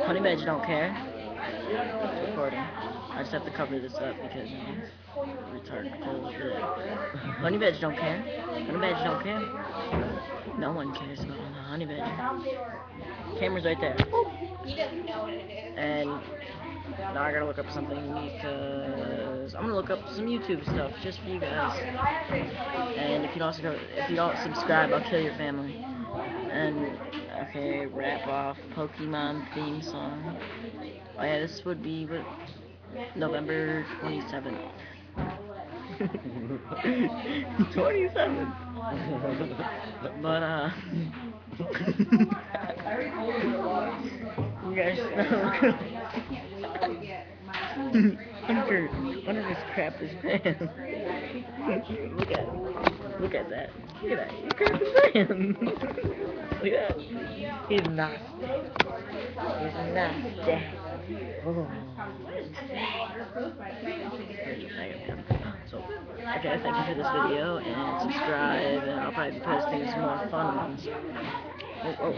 Honey Badger don't care. It's recording. I just have to cover this up because, you know, retarded cold. Honey Badger don't care. Honey Badger don't care. No one cares about Honey Badger. Camera's right there. And now I gotta look up something because I'm gonna look up some YouTube stuff just for you guys. And if you don't subscribe, I'll kill your family. And okay, wrap off Pokemon theme song. Oh yeah, this would be November 27th. 27th. But you guys know. Hunter just crapped his pants. Look at that. Look at that. He crapped his pants. Look at that. He's nasty. He's nasty. Oh. So, okay, thank you for this video, and subscribe, and I'll probably be posting some more fun ones. Oh,